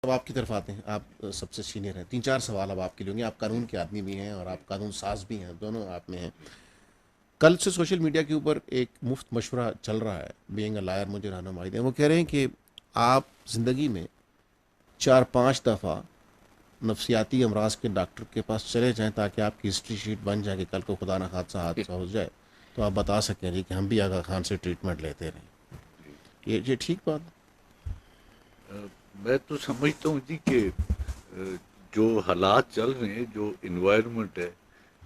अब आपकी तरफ आते हैं, आप सबसे सीनियर हैं, तीन चार सवाल अब आपके लिए होंगे। आप कानून के आदमी भी हैं और आप कानून साज भी हैं, दोनों आप में हैं। कल से सोशल मीडिया के ऊपर एक मुफ्त मशवरा चल रहा है, बीइंग अ लायर मुझे रहनुमाई दें। वो कह रहे हैं कि आप ज़िंदगी में चार पांच दफ़ा नफसियाती अमराज के डॉक्टर के पास चले जाएं ताकि आपकी हिस्ट्री शीट बन जाए कि कल को खुदा न खासा हादसा हो जाए तो आप बता सकें जी कि हम भी आगा खान से ट्रीटमेंट लेते रहे। जी। ये ठीक बात है? अ, मैं तो समझता हूँ जी कि जो हालात चल रहे हैं, जो इन्वायरमेंट है,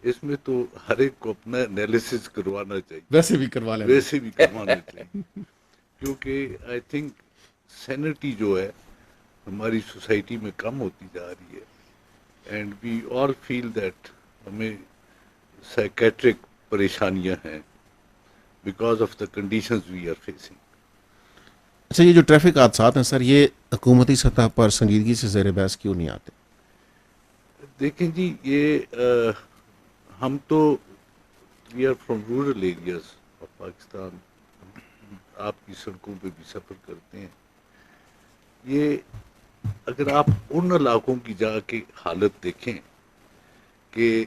इसमें तो हर एक को अपना एनालिसिस करवाना चाहिए, वैसे भी करवा लेना वैसे भी करवाना चाहिए। क्योंकि आई थिंक सैनिटी जो है हमारी सोसाइटी में कम होती जा रही है, and we all feel that हमें साइकेट्रिक परेशानियां हैं because of the conditions we are facing. अच्छा, ये जो ट्रैफिक हादसात हैं सर, ये हुकूमती सतह पर संजीदगी से ज़ेर बहस क्यों नहीं आते? देखें जी, ये हम तो we are from rural areas of Pakistan, आपकी सड़कों पे भी सफ़र करते हैं। ये अगर आप उन इलाकों की जाके हालत देखें कि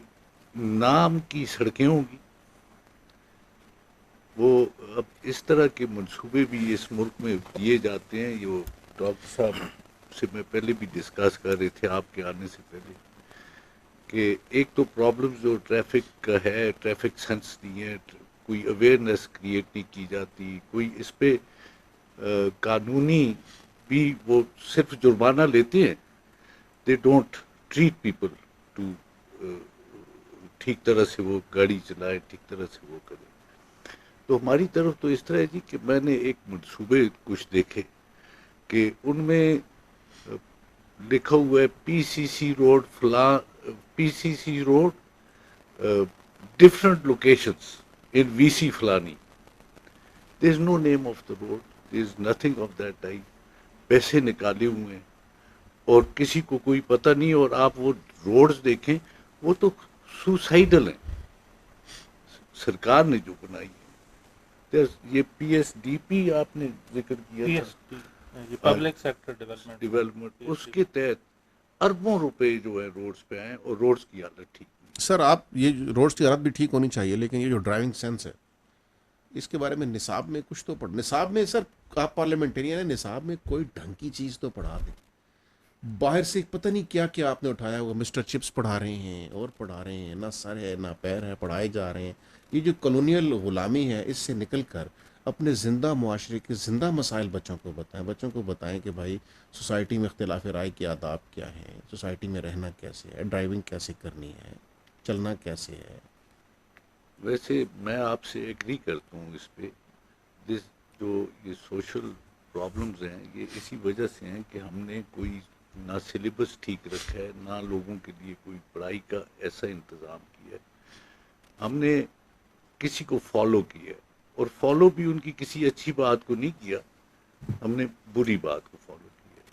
नाम की सड़कें होंगी, वो अब इस तरह के मंसूबे भी इस मुल्क में दिए जाते हैं। ये डॉक्टर साहब से मैं पहले भी डिस्कस कर रहे थे आपके आने से पहले कि एक तो प्रॉब्लम जो ट्रैफिक का है, ट्रैफिक सेंस नहीं है, कोई अवेयरनेस क्रिएट नहीं की जाती, कोई इस पे कानूनी भी वो सिर्फ जुर्माना लेते हैं, they don't treat people to ठीक तरह से वो गाड़ी चलाए, ठीक तरह से वो करे। तो हमारी तरफ तो इस तरह है जी कि मैंने एक मंसूबे कुछ देखे कि उनमें लिखा हुआ है पीसीसी रोड फला, PCC road different locations in VC फलानी। There is no name of the road, there is nothing of that type. पैसे निकाले हुए हैं और किसी को कोई पता नहीं, और आप वो रोड्स देखें, वो तो सुसाइडल हैं, सरकार ने जो बनाई है। ये पीएसडीपी आपने जिक्र किया पीएसटी, था, public sector development fund, development, PSD. उसके तहत अरबों रुपए जो है रोड्स पे आए और रोड्स की हालत ठीक नहीं सर, आप ये रोड्स की हालत भी ठीक होनी चाहिए, लेकिन ये जो ड्राइविंग सेंस है इसके बारे में निसाब में कुछ तो पढ़, निसाब में सर आप पार्लियामेंटेरियन है, निसाब में कोई ढंग की चीज़ तो पढ़ा दें। बाहर से पता नहीं क्या क्या आपने उठाया हुआ, मिस्टर चिप्स पढ़ा रहे हैं और पढ़ा रहे हैं, ना सर है ना पैर है, पढ़ाए जा रहे हैं। ये जो कॉलोनियल गुलामी है इससे निकल कर अपने ज़िंदा मुआशरे के ज़िंदा मसाइल बच्चों को बताएं, बच्चों को बताएं कि भाई सोसाइटी में इख्तिलाफ राय के आदाब क्या हैं, सोसाइटी में रहना कैसे है, ड्राइविंग कैसे करनी है, चलना कैसे है। है। वैसे मैं आपसे एग्री करता हूँ इस पे। दिस जो ये सोशल प्रॉब्लम्स हैं, ये इसी वजह से हैं कि हमने कोई ना सिलेबस ठीक रखा है, ना लोगों के लिए कोई पढ़ाई का ऐसा इंतज़ाम किया है। हमने किसी को फॉलो किया है, और फॉलो भी उनकी किसी अच्छी बात को नहीं किया, हमने बुरी बात को फॉलो किया।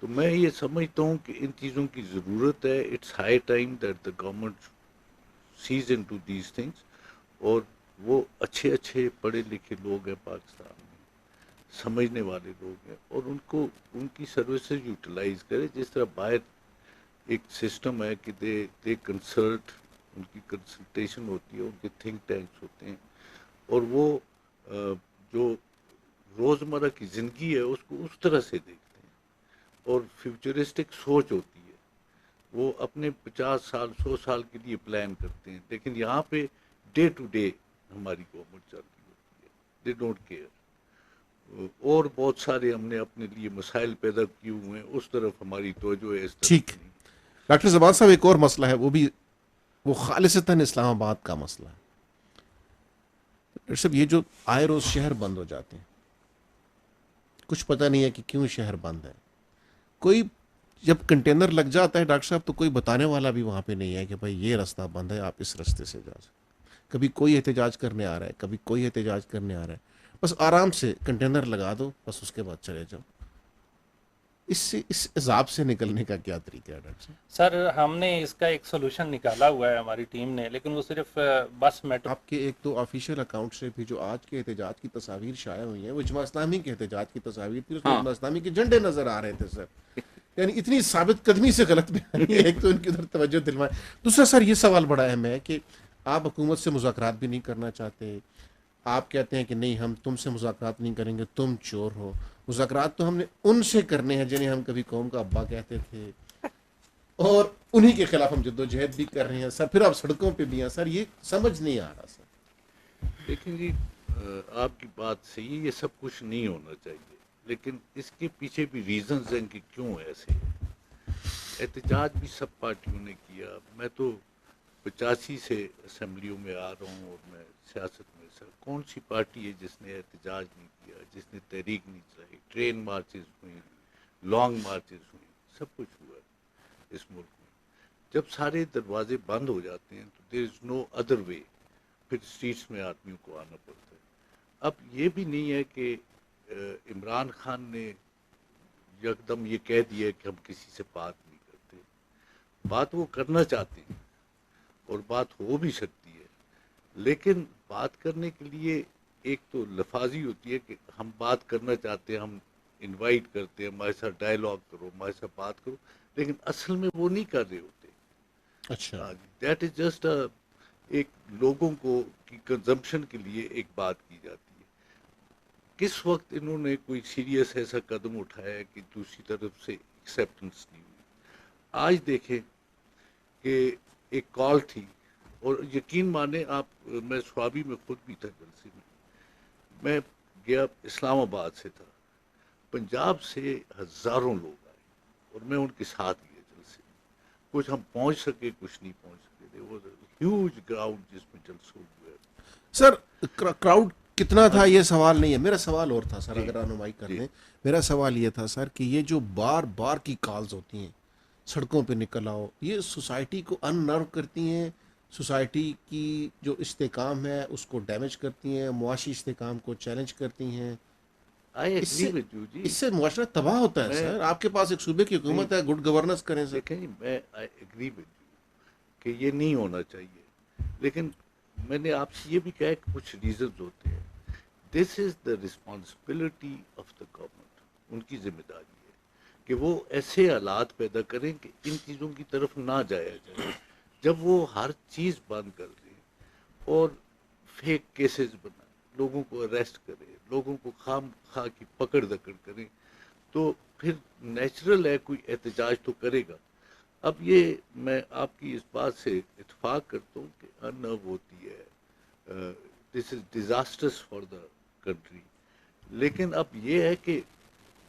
तो मैं ये समझता हूँ कि इन चीज़ों की ज़रूरत है। It's high time that the government sees in to these things, और वो अच्छे अच्छे पढ़े लिखे लोग हैं पाकिस्तान में, समझने वाले लोग हैं, और उनको उनकी सर्विसेज यूटिलाइज करें। जिस तरह बाहर एक सिस्टम है कि दे कंसल्ट, उनकी कंसल्टेशन होती है, उनके थिंक टैंक्स होते हैं, और वो जो रोज़मर्रा की ज़िंदगी है उसको उस तरह से देखते हैं, और फ्यूचरिस्टिक सोच होती है। वो अपने 50 साल 100 साल के लिए प्लान करते हैं, लेकिन यहाँ पे डे टू डे हमारी गवर्नमेंट चल रही होती है, दे डोंट केयर। और बहुत सारे हमने अपने लिए मसाइल पैदा किए हुए हैं, उस तरफ हमारी तवज्जो है, इस तरफ ठीक। नहीं। डॉक्टर जबान साहब, एक और मसला है, वो भी वो खालिसतन इस्लामाबाद का मसला है। डॉक्टर साहब, ये जो आए रोज़ शहर बंद हो जाते हैं, कुछ पता नहीं है कि क्यों शहर बंद है। कोई जब कंटेनर लग जाता है डॉक्टर साहब, तो कोई बताने वाला भी वहाँ पे नहीं है कि भाई ये रास्ता बंद है, आप इस रास्ते से जा सकते। कभी कोई एहतजाज करने आ रहा है, कभी कोई एहतजाज करने आ रहा है। बस आराम से कंटेनर लगा दो, बस उसके बाद चले जाओ। इससे इस अजाब से निकलने का क्या तरीका है डॉक्टर साहब? सर, हमने इसका एक सोल्यूशन निकाला हुआ है हमारी टीम ने, लेकिन वो सिर्फ बस मेट्रो। आपके एक तो ऑफिशियल अकाउंट से भी जो आज के एहतजाज की तस्वीर शाया हुई हैं वो जमा इस्लामी के एहतजाज की तस्वीर थी, उसमें हाँ, जमा इस्लामी के झंडे नजर आ रहे थे सर। यानी इतनी साबित कदमी से गलत बयानी है, एक तो इनकी उधर तवज्जो दिलवाए। दूसरा सर ये सवाल बड़ा अहम है कि आप हुकूमत से मुज़ाकरात भी नहीं करना चाहते, आप कहते हैं कि नहीं हम तुमसे मुज़ाकरात नहीं करेंगे, तुम चोर हो। मुज़ाकरात तो हमने उनसे करने हैं जिन्हें हम कभी कौम का अब्बा कहते थे, और उन्हीं के खिलाफ हम जद्दोजहद भी कर रहे हैं सर, फिर आप सड़कों पे भी हैं सर, ये समझ नहीं आ रहा सर। लेकिन जी आपकी बात सही है, ये सब कुछ नहीं होना चाहिए, लेकिन इसके पीछे भी रीजंस हैं कि क्यों ऐसे है। एहतजाज भी सब पार्टियों ने किया। मैं तो 85 से असेंबलियों में आ रहा हूँ और मैं सियासत में, सर कौन सी पार्टी है जिसने एहतजाज नहीं किया, जिसने तहरीक नहीं चलाई? ट्रेन मार्चेस हुई, लॉन्ग मार्चेस हुई, सब कुछ हुआ इस मुल्क में। जब सारे दरवाजे बंद हो जाते हैं तो there is no other way, फिर स्ट्रीट्स में आदमियों को आना पड़ता है। अब ये भी नहीं है कि इमरान खान ने यकदम ये कह दिया कि हम किसी से बात नहीं करते। बात वो करना चाहते हैं और बात हो भी सकती है, लेकिन बात करने के लिए एक तो लफाजी होती है कि हम बात करना चाहते हैं, हम इनवाइट करते हैं, हमारे साथ डायलॉग करो, हमारे साथ बात करो, लेकिन असल में वो नहीं कर रहे होते। अच्छा, दैट इज जस्ट एक लोगों को की कंजम्पशन के लिए एक बात की जाती है। किस वक्त इन्होंने कोई सीरियस ऐसा कदम उठाया है कि दूसरी तरफ से एक्सेप्टेंस नहीं हुई? आज देखें कि एक कॉल थी, और यकीन माने आप, मैं स्वाबी में खुद भी था जलसे में, मैं गया, इस्लामाबाद से था, पंजाब से हज़ारों लोग आए और मैं उनके साथ गया जलसे में। कुछ हम पहुंच सके, कुछ नहीं पहुंच सके। वो ह्यूज क्राउड जिसमें जलसे हुए। सर क्राउड कितना था ये सवाल नहीं है, मेरा सवाल और था सर, अगर रहनुमाई कर दें। मेरा सवाल ये था सर कि ये जो बार बार की कॉल्स होती हैं सड़कों पे निकल आओ, ये सोसाइटी को अननर्व करती हैं, सोसाइटी की जो इस्तेकाम है उसको डैमेज करती हैं, मुआशी इस्तेकाम को चैलेंज करती हैं। आई एग्री इससे विद यू जी। इससे मुआशरा तबाह होता है सर। आपके पास एक सूबे की हुकूमत है, गुड गवर्नेंस करें सर। देखें, मैं आई एग्री विद यू कि ये नहीं होना चाहिए, लेकिन मैंने आपसे ये भी कहा कि कुछ रीजंस होते हैं। This is the responsibility of the government. उनकी जिम्मेदारी है कि वो ऐसे हालात पैदा करें कि इन चीज़ों की तरफ ना जाया जाए। जब वो हर चीज़ बंद कर दें और फेक केसेस बनाएं, लोगों को अरेस्ट करें, लोगों को खाम खा की पकड़ दकड़ करें, तो फिर नेचुरल है कोई एहतजाज तो करेगा। अब ये मैं आपकी इस बात से इत्फाक करता हूँ कि अनर्व होती है, this is disasters for the country, लेकिन अब ये है कि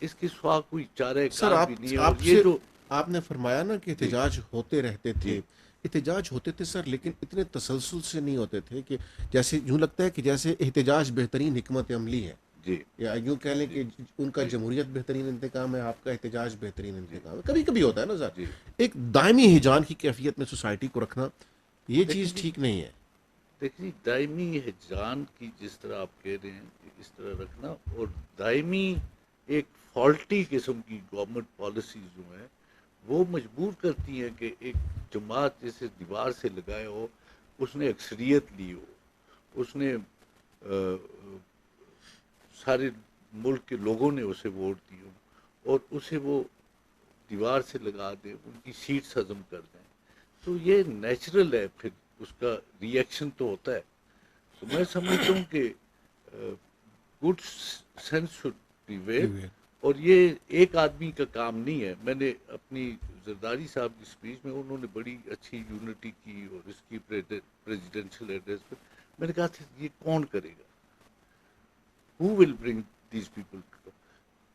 इसके सिवा कोई चारा सर कार आप भी नहीं है। और आपसे ये जो आपने फरमाया ना कि एहतजाज होते रहते थे, एहतजाज होते थे सर, लेकिन इतने तसलसल से नहीं होते थे कि जैसे यूं लगता है कि जैसे एहतजाज बेहतरीन हिकमत अमली है, जी या यूं कह लें कि उनका जमहूरियत बेहतरीन इंतकाम है, आपका एहतजाज बेहतरीन इंतकाम है। कभी कभी होता है ना सर, जी एक दायमी हिजान की कैफियत में सोसाइटी को रखना, ये लेकिन चीज़ ठीक नहीं है। देखिए, दायमी हिजान की जिस तरह आप कह रहे हैं कि इस तरह रखना, और दायमी एक फॉल्टी किस्म की गवर्नमेंट पॉलिसीज जो हैं वो मजबूर करती हैं कि एक जमात जैसे दीवार से लगाए हो, उसने अक्सरियत ली हो, उसने सारे मुल्क के लोगों ने उसे वोट दी हो और उसे वो दीवार से लगा दें, उनकी सीट्स हजम कर दें, तो ये नेचुरल है, फिर उसका रिएक्शन तो होता है। तो मैं समझता हूँ कि गुड सेंस शुड प्रिवेल, और ये एक आदमी का काम नहीं है। मैंने अपनी जरदारी साहब की स्पीच में, उन्होंने बड़ी अच्छी यूनिटी की और इसकी प्रेसिडेंशियल एड्रेस पर मैंने कहा था ये कौन करेगा, who will bring these people.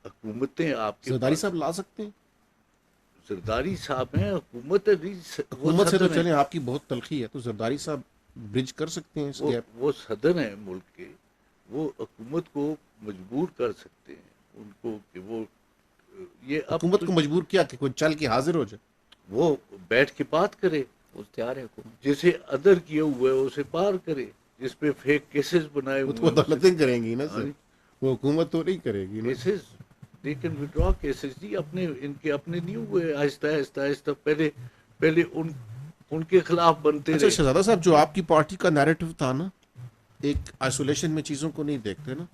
हुकूमतें आपके जरदारी साहब ला सकते हैं, जरदारी साहब हैं, हुकूमत है, हुकूमत से तो चले, आपकी बहुत तलखी है, तो जरदारी साहब ब्रिज कर सकते हैं इस गैप। वो सदन है मुल्क के, वो हुकूमत को मजबूर कर सकते हैं उनको कि वो ये हुकूमत को मजबूर किया कि कोई चल के हाजिर हो जाए, वो बैठ के बात करे, वो तैयार है हुकूमत। जैसे अदर किए हुए है उसे पार करे, जिस पे फेक केसेस बनाए वो हुए तो अदालतें करेंगी ना सर, हाँ। वो हुकूमत तो नहीं करेगी ना। Cases they can withdraw cases जी, अपने इनके अपने नहीं हुए, आहिस्ता आहिस्ता आहिस्ता पहले उनके खिलाफ बनते अच्छा रहे। शहजादा साहब, जो आपकी पार्टी का नैरेटिव था ना, एक आइसोलेशन में चीज़ों को नहीं देखते ना,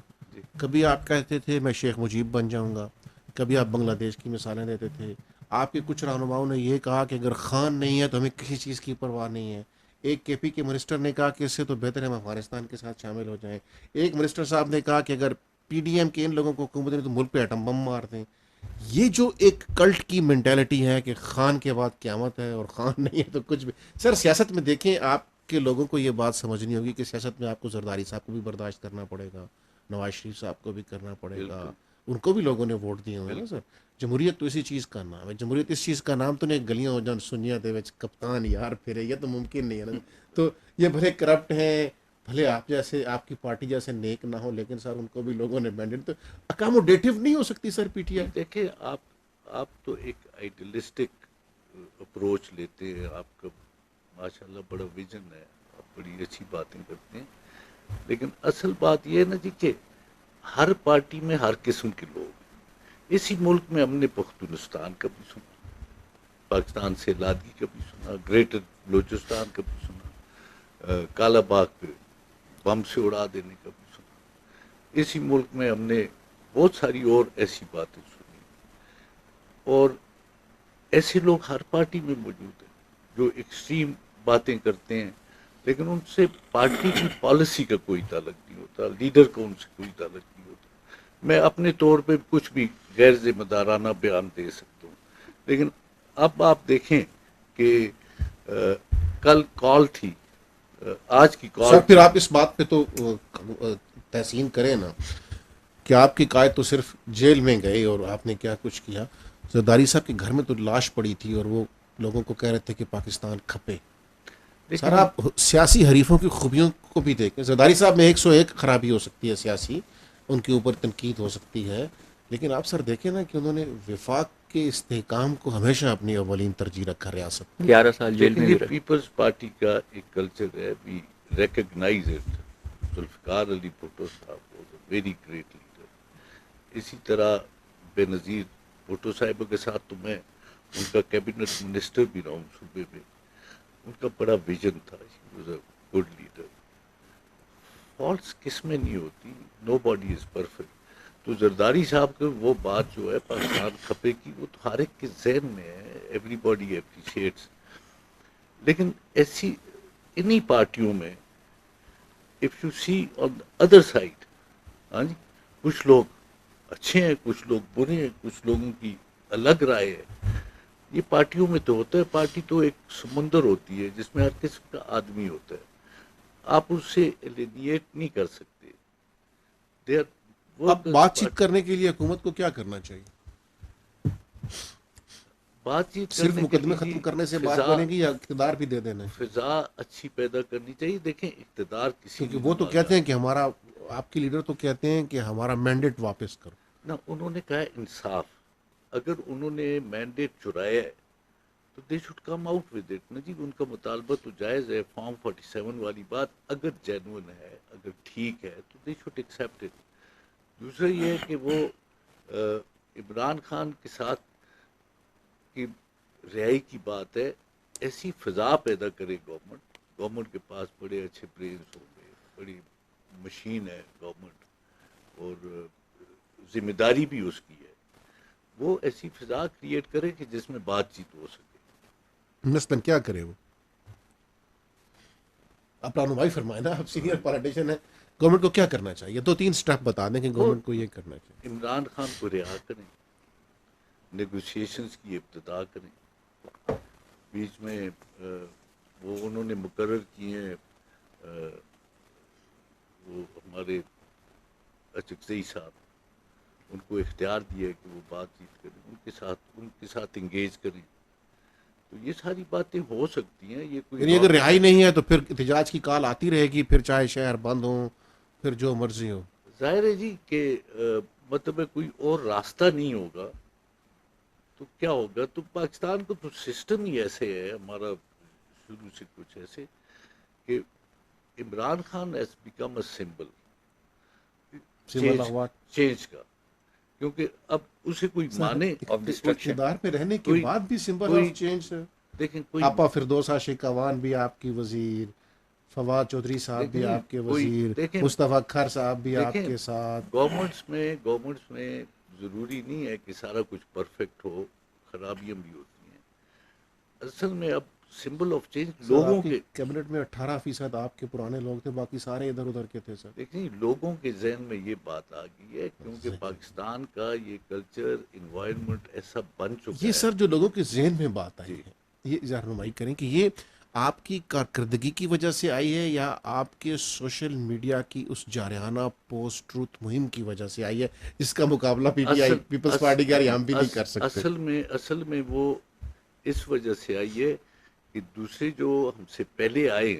कभी आप कहते थे मैं शेख मुजीब बन जाऊंगा, कभी आप बांग्लादेश की मिसालें देते थे, आपके कुछ रहनुमाओं ने ये कहा कि अगर खान नहीं है तो हमें किसी चीज़ की परवाह नहीं है। एक केपी के मिनिस्टर ने कहा कि इससे तो बेहतर है हम अफगानिस्तान के साथ शामिल हो जाएं। एक मिनिस्टर साहब ने कहा कि अगर पीडीएम के इन लोगों को हुकूमत ने तो मुल्क पे एटम बम मार दें। ये जो एक कल्ट की मेंटेलिटी है कि खान के बाद क़यामत है और खान नहीं है तो कुछ भी। सर सियासत में देखें, आपके लोगों को ये बात समझनी होगी कि सियासत में आपको जरदारी साहब को भी बर्दाश्त करना पड़ेगा, नवाज शरीफ साहब को भी करना पड़ेगा, बिल्कुल उनको भी लोगों ने वोट दिए हुए हैं ना बिल्कुल। सर। जमहूरियत तो इसी चीज़ का नाम है। जमहूरियत इस चीज़ का नाम तो नहीं गलियां हो जान सुनिया दे विच कप्तान यार फिरे, ये तो मुमकिन नहीं है ना। तो ये भले करप्ट हैं, भले आप जैसे आपकी पार्टी जैसे नेक ना हो, लेकिन सर उनको भी लोगों ने मैंडेट तो अकोमोडेटिव नहीं हो सकती सर पीटीआई। देखिए आप तो एक आइडियलिस्टिक अप्रोच लेते हैं, आपका माशाल्लाह बड़ा विजन है, आप बड़ी अच्छी बातें करते हैं, लेकिन असल बात यह है ना जी कि हर पार्टी में हर किस्म के लोग हैं। इसी मुल्क में हमने पख्तूनिस्तान का भी सुना, पाकिस्तान से लादगी का भी सुना, ग्रेटर बलूचिस्तान का भी सुना, काला बाग पे बम से उड़ा देने का भी सुना। इसी मुल्क में हमने बहुत सारी और ऐसी बातें सुनी, और ऐसे लोग हर पार्टी में मौजूद हैं जो एक्सट्रीम बातें करते हैं, लेकिन उनसे पार्टी की पॉलिसी का कोई ताल्लुक नहीं होता, लीडर का उनसे कोई ताल्लुक नहीं होता। मैं अपने तौर पे कुछ भी गैर जिम्मेदाराना बयान दे सकता हूँ, लेकिन अब आप देखें कि कल कॉल थी, आज की कॉल सर फिर आप इस बात पे तो तहसीन करें ना कि आपकी कायद तो सिर्फ जेल में गए और आपने क्या कुछ किया। जरदारी साहब के घर में तो लाश पड़ी थी और वो लोगों को कह रहे थे कि पाकिस्तान खपे। सर आप सियासी हरीफों की खूबियों को भी देखें। जरदारी साहब में 101 खराबी हो सकती है सियासी, उनके ऊपर तनकीद हो सकती है, लेकिन आप सर देखें ना कि उन्होंने विफाक के इस्तेहकाम को हमेशा अपनी अवलीन तरजीह रखा रियासत। 11 साल जेल में भी ये रहे। पीपल्स पार्टी का एक कल्चर है, we recognize it. Zulfikar Ali Bhutto साहब was a very great leader. इसी तरह बेनज़ीर भुट्टो साहब के साथ तो मैं उनका कैबिनेट मिनिस्टर भी रहा हूँ सूबे में। उनका बड़ा विजन था, he was a good leader. Faults किस में नहीं होती, नो बॉडी इज परफेक्ट। तो जरदारी साहब की वो बात जो है पाकिस्तान खपे की, वो तो हर एक के जहन में है, एवरीबॉडी एप्रिशिएट्स। लेकिन ऐसी इन्हीं पार्टियों में if you see on the other side, हाँ जी, कुछ लोग अच्छे हैं, कुछ लोग बुरे हैं, कुछ लोगों की अलग राय है। ये पार्टियों में तो होता है, पार्टी तो एक समुंदर होती है जिसमें हर किस्म का आदमी होता है, आप उससे एलिनिएट नहीं कर सकते। देयर अब बातचीत करने के लिए हुकूमत को क्या करना चाहिए? बातचीत सिर्फ करने के मुकदमे लिए खत्म करने से बात फिजा बनेगी या इक़्तिदार भी दे देना है? फिजा अच्छी पैदा करनी चाहिए। देखें इक़्तिदार किसी क्योंकि भी वो तो ज़माना कहते हैं कि हमारा, आपके लीडर तो कहते हैं कि हमारा मैंडेट वापस करो। ना, उन्होंने कहा है इंसाफ। अगर उन्होंने मैंडेट चुराया है तो they should come out with it ना जी। उनका मुतालबा तो जायज़ है, फॉर्म 47 वाली बात अगर जेन्युइन है, अगर ठीक है तो दे शुड एक्सेप्ट इट। दूसरा ये है कि वो इमरान खान के साथ की रिहाई की बात है, ऐसी फिजा पैदा करे गवर्नमेंट। गवर्नमेंट के पास बड़े अच्छे ब्रेन्स होंगे, बड़ी मशीन है गवर्नमेंट, और जिम्मेदारी भी उसकी है। वो ऐसी फिजा क्रिएट करे कि जिसमें बातचीत हो सके। मसलन क्या करे वो? आप रानू फरमाए ना, आप सीनियर पॉलिटिशियन है, गवर्नमेंट को क्या करना चाहिए? 2-3 स्टेप बता दें कि गवर्नमेंट को ये करना चाहिए। इमरान खान को रिहा करें, नेगोशिएशंस की इब्तिदा करें। बीच में वो उन्होंने मुकर्रर किए हैं, वो हमारे अचकज़ई साहब, उनको इख्तियार दिया है कि वो बातचीत करें, उनके साथ इंगेज करें। तो ये सारी बातें हो सकती हैं। ये कोई यानी अगर रिहाई नहीं है तो फिर एहतजाज की कॉल आती रहेगी, फिर चाहे शहर बंद हो, फिर जो मर्जी हो। जाहिर है जी कि मतलब है कोई और रास्ता नहीं होगा तो क्या होगा। तो पाकिस्तान का तो सिस्टम ही ऐसे है हमारा शुरू से कुछ ऐसे कि Imran Khan has become a symbol change का, क्योंकि अब उसे कोई माने इक़्तिदार पे रहने के कोई- बाद भी सिंबल कोई- ऑफ चेंज है। देखें कोई आपा फिरदौस आशिक अवान भी आपकी वजीर, फवाद चौधरी साहब भी देखें, आपके कोई- वजीर, देखें, मुस्तफ़ा खर साहब भी देखें, आपके साथ। गवर्नमेंट्स में ज़रूरी नहीं है कि सारा कुछ परफेक्ट हो, खराबियां भी होती हैं। असल में अब सिंबल ऑफ चेंज लोगों के कैबिनेट में 18% आपके पुराने लोग थे, बाकी सारे इधर उधर के थे सर। देखिए लोगों के जहन में ये बात आ गई है क्योंकि पाकिस्तान का ये कल्चर इन्वायरमेंट ऐसा बन चुका ये है। सर जो लोगों के जहन में बात आई है, ये रहनुमाई करें कि ये आपकी कारकर्दगी की वजह से आई है या आपके सोशल मीडिया की उस जारहाना पोस्ट ट्रूथ मुहिम की वजह से आई है, इसका मुकाबला पीटीआई पीपल्स पार्टी के हम भी नहीं कर सकते। असल में वो इस वजह से आई है कि दूसरे जो हमसे पहले आए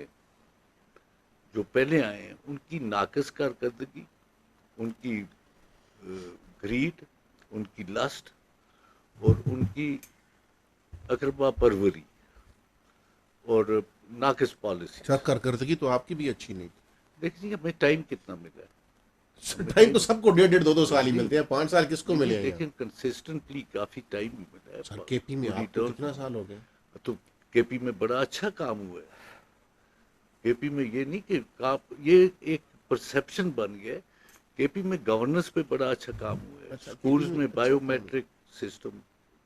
हैं उनकी नाकस कारकर्दगी, उनकी ग्रीड, उनकी लस्ट और उनकी अकरबा परवरी और नाकस पॉलिसी। सर कारकर्दगी तो आपकी भी अच्छी नहीं थी। देखिए हमें टाइम कितना मिला है। टाइम तो सबको 1.5-2 साल ही मिलते हैं, 5 साल किसको मिले हैं? लेकिन कंसिस्टेंटली काफी टाइम भी मिला है। सर केपी में आपको कितना साल हो गए? तो केपी में बड़ा अच्छा काम हुआ है। केपी में ये नहीं कि ये एक परसेप्शन बन गया। केपी में गवर्नेंस पे बड़ा अच्छा काम हुआ है। स्कूल्स में बायोमेट्रिक सिस्टम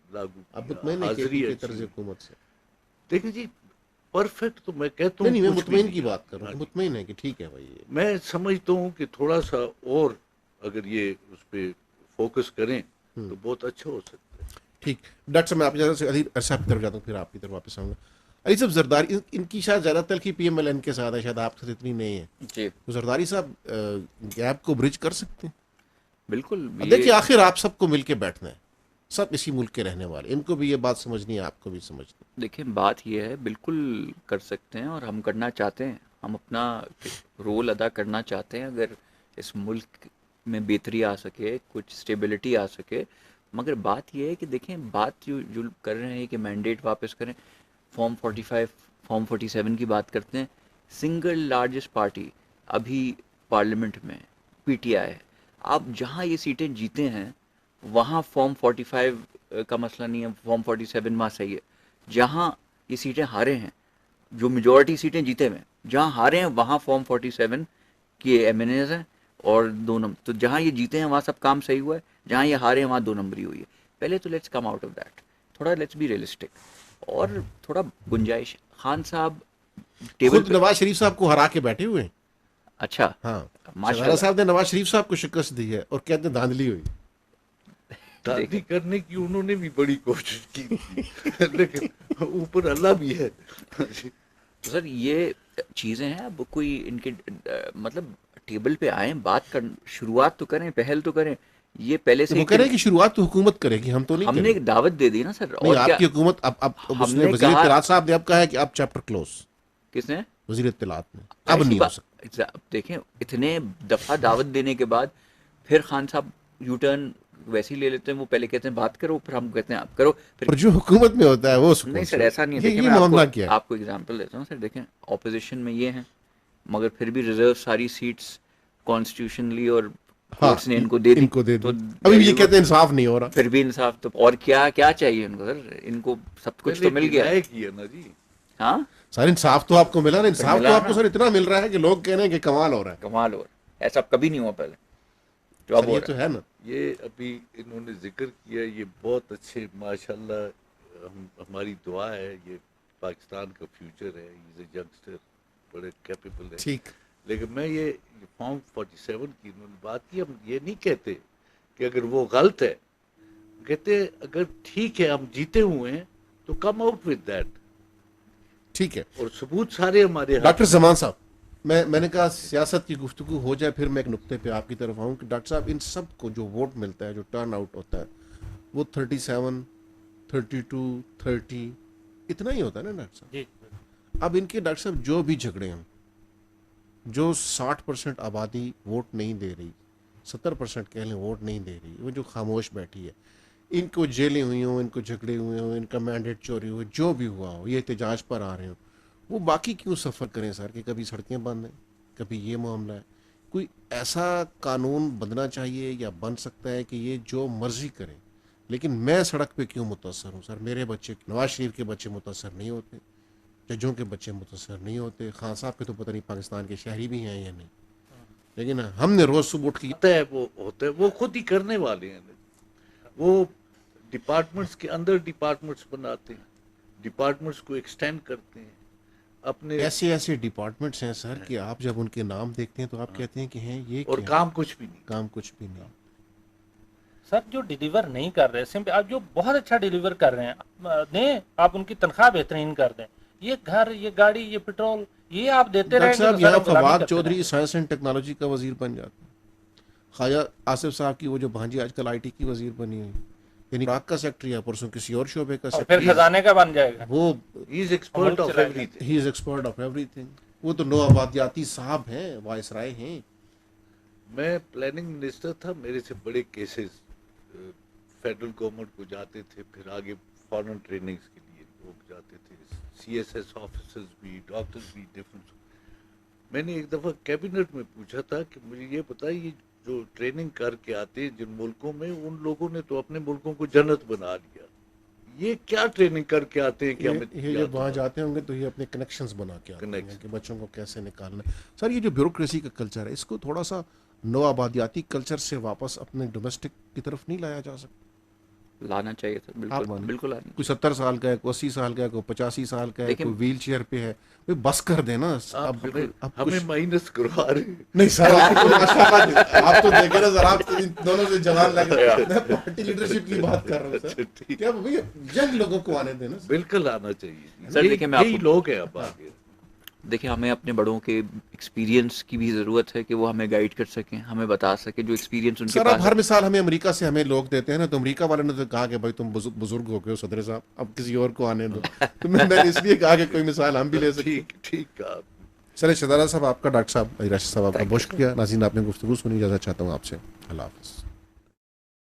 लागू अब मुतमईन है केपी के तर्ज हुकूमत से? देखिए जी परफेक्ट तो मैं कहता हूँ नहीं, मैं मुतमईन की बात कर रहा हूँ, मुतमईन है कि ठीक है भाई। मैं समझता हूँ कि थोड़ा सा और अगर ये उस पर फोकस करें तो बहुत अच्छा हो सकता है। ठीक, डॉक्टर साहब मैं आपकी तरफ से अली अरसाब की तरफ जाता हूँ, फिर आपकी तरफ वापस आऊँगा। अली साहब जरदारी इनकी शायद ज़्यादा तलखी पीएमएलएन के साथ है, शायद आपके साथ इतनी नहीं है जी। तो जरदारी साहब गैप को ब्रिज कर सकते हैं? बिल्कुल। देखिए आखिर आप सबको मिल के बैठना है, सब इसी मुल्क के रहने वाले, इनको भी ये बात समझनी है, आपको भी समझनी है। देखिए बात ये है, बिल्कुल कर सकते हैं और हम करना चाहते हैं, हम अपना रोल अदा करना चाहते हैं। अगर इस मुल्क में बेहतरी आ सके, कुछ स्टेबिलिटी आ सके, मगर बात ये है कि देखें बात जो कर रहे हैं कि मैंडेट वापस करें, फॉर्म 45 फॉर्म 47 की बात करते हैं। सिंगल लार्जेस्ट पार्टी अभी पार्लियामेंट में पीटीआई है। आप जहाँ ये सीटें जीते हैं वहाँ फॉर्म 45 का मसला नहीं है, फॉर्म 47 वहाँ सही है। जहाँ ये सीटें हारे हैं, जो मेजॉरिटी सीटें जीते हुए, जहाँ हारे हैं वहाँ फॉर्म 47 के एमएनएज हैं और 2 नंबर। तो जहाँ ये जीते हैं वहाँ सब काम सही हुआ है, जहाँ ये हारे हैं वहाँ 2 नंबरी हुई है। पहले तो let's come out of that, थोड़ा लेट्स बी रियलिस्टिक और थोड़ा गुंजाइश। खान साहब टेबल खुद नवाज शरीफ साहब को हरा के बैठे हुए हैं। अच्छा, हाँ, माशाल्लाह साहब ने नवाज शरीफ साहब को शिकस्त दी है और कहते हैं धांधली हुई। दादी करने की उन्होंने भी बड़ी कोशिश की थी लेकिन ऊपर अल्लाह भी है। तो सर ये चीज़ें हैं, अब कोई इनके मतलब टेबल पे आए, बात कर, शुरुआत तो करें, पहल तो करें। ये पहले से वो कह रहे हैं कि शुरुआत तो हुकूमत करेगी, हम तो नहीं हमने करेंगे। एक दावत दे दी ना सर। नहीं, और आपकी क्या हुकूमत अब उसने हमने वजीर कहा- इत्तलात साहब ने अब कहा है कि अब चैप्टर क्लोज, किसने? वजीर इत्तलात ने, अब ऐसी नहीं हो बात- सकता। देखें इतने दफा दावत देने के बाद फिर खान साहब यू टर्न वैसे ही ले लेते हैं। वो पहले कहते हैं बात करो, फिर हम कहते हैं आप करो, फिर और जो हुकूमत में होता है वो नहीं सर ऐसा नहीं है। ये देखिए मैं मामला क्या है? आपको एग्जांपल देता हूँ सर। देखें ऑपोजिशन में ये हैं, मगर फिर भी रिजर्व सारी सीट्स कॉन्स्टिट्यूशनली और कोर्ट्स ने इनको दे दी। तो अभी ये कहते हैं इंसाफ नहीं हो रहा। फिर भी इंसाफ तो और क्या क्या चाहिए इनको सर? इनको सब कुछ तो मिल गया है। किया ना जी। हाँ सर इंसाफ तो आपको मिला ना, इंसाफ तो मिला आपको ना। सर इतना मिल रहा है कि लोग कह रहे हैं कि कमाल हो रहा है। कमाल हो रहा है, ऐसा कभी नहीं हुआ पहले जो अब सर हो ये रहा तो है ना। ये अभी इन्होंने जिक्र किया, ये बहुत अच्छे माशाल्लाह हमारी दुआ है। ये पाकिस्तान का फ्यूचर है, इज ए यंगस्टर, बड़े कैपेबल है। ठीक, लेकिन मैं ये फॉर्म 47 की इन्होंने बात की, हम ये नहीं कहते कि अगर वो गलत है, कहते अगर ठीक है हम जीते हुए हैं तो कम आउट विद दैट, ठीक है। और सबूत सारे हमारे हाथ। डॉक्टर जमान साहब, मैंने कहा सियासत की गुफ्तगू हो जाए, फिर मैं एक नुक्ते पे आपकी तरफ आऊँ कि डॉक्टर साहब इन सब को जो वोट मिलता है, जो टर्न आउट होता है, वो 37, 32, 30 इतना ही होता है ना डॉक्टर साहब? जी अब इनके डॉक्टर साहब जो भी झगड़े हैं, जो 60% आबादी वोट नहीं दे रही, 70% कह लें वोट नहीं दे रही, वो जो खामोश बैठी है, इनको जेलें हुई हों, इनको झगड़े हुए हों, इनका मैंडेट चोरी हो, जो भी हुआ हो, ये एहतजाज पर आ रहे हो, वो बाकी क्यों सफ़र करें सर? कि कभी सड़कें बंद हैं, कभी ये मामला है। कोई ऐसा कानून बनना चाहिए या बन सकता है कि ये जो मर्जी करें, लेकिन मैं सड़क पे क्यों मुतासर हूँ सर? मेरे बच्चे, नवाज शरीफ के बच्चे मुतासर नहीं होते, जजों के बच्चे मुतासर नहीं होते, खान साहब के तो पता नहीं पाकिस्तान के शहरी भी हैं या नहीं, लेकिन हमने रोज़ सुबह उठ के होता है वो खुद ही करने वाले हैं। वो डिपार्टमेंट्स के अंदर डिपार्टमेंट्स बनाते हैं, डिपार्टमेंट्स को एक्सटेंड करते हैं अपने, ऐसे ऐसे डिपार्टमेंट्स हैं सर कि आप जब उनके नाम देखते हैं तो आप कहते हैं कि हैं ये और क्या? काम कुछ भी नहीं। काम कुछ भी नहीं। सर जो डिलीवर नहीं कर रहे, सिंपल आप जो बहुत अच्छा डिलीवर कर रहे हैं दें, आप उनकी तनख्वाह बेहतरीन कर दें, ये घर, ये गाड़ी, ये पेट्रोल, ये आप देते डॉक्टर रहेंगे साहब तो यहाँ सर हम गुलामी फवाद करते चौधरी रहेंगे। साइंस एंड टेक्नोलॉजी का वजीर बन जाते हैं। ख्वाजा आसिफ साहब की वो जो भांजी आजकल आईटी की वजीर बनी हुई, यानी राग का सेक्रेटरी या परसों किसी और शोबे का और फिर सेक्रेटरी, खजाने का बन जाएगा। वो ही इज एक्सपर्ट ऑफ चलाएगा। Everything. He is expert of everything. वो तो नौआबादियाती साहब हैं, वायसराय हैं। मैं प्लानिंग मिनिस्टर था, मेरे से बड़े केसेस फेडरल गवर्नमेंट को जाते थे, फिर आगे फॉरेन ट्रेनिंग्स के लिए लोग जाते थे, सीएसएस ऑफिसर्स भी, डॉक्टर्स भी, डिफरेंट। मैंने एक दफ़ा कैबिनेट में पूछा था कि मुझे ये बताइए, जो ट्रेनिंग करके आते हैं जिन मुल्कों में, उन लोगों ने तो अपने मुल्कों को जन्नत बना लिया, ये क्या ट्रेनिंग करके आते हैं कि हमें ये जब वहाँ जाते होंगे तो ये अपने कनेक्शंस बना के आते हैं कि बच्चों को कैसे निकालना है। सर ये जो ब्यूरोक्रेसी का कल्चर है, इसको थोड़ा सा नौआबादियाती कल्चर से वापस अपने डोमेस्टिक की तरफ नहीं लाया जा सकता? लाना चाहिए सर, आप बिल्कुल मानिए। बिल्कुल लाना कोई 70 साल का है, कोई 80 साल का है, कोई 85 साल का है, देखिए- कोई व्हील चेयर पे है, भाई बस कर देना। आप हमें, अब हमें कुछ माइनस करवा रहे हैं। नहीं सर, आप तो माशाल्लाह, आप तो देखे ना सर, आप तो इन दोनों से जवान लगे। मैं पार्टी लीडरशिप की बात कर रहा हूँ सर। ठीक। क्या भैया यंग लोगों को आने देना सर। बिल्कुल आना चाहिए सर, देखिए मैं यही आपको- लोग हैं अब आगे। देखिए हमें अपने बड़ों के एक्सपीरियंस की भी ज़रूरत है कि वो हमें गाइड कर सकें, हमें बता सकें जो एक्सपीरियंस उनके सर अब पास हर है। मिसाल हमें अमेरिका से हमें लोग देते हैं ना, तो अमेरिका वाले ने तो कहा कि भाई तुम बुजुर्ग हो गए हो सदर साहब, अब किसी और को आने दो। तो मैंने इसलिए कहा कि कोई मिसाल हम भी ले सकते हैं। ठीक ठीक आप चले शहजादा साहब आपका, डॉक्टर साहब, राशिद साहब आपका बहुत शुक्रिया। नाज़रीन आपने गुफ्तगू सुनी, इजाज़त चाहता हूँ आपसे। अल्लाह हाफ़िज़।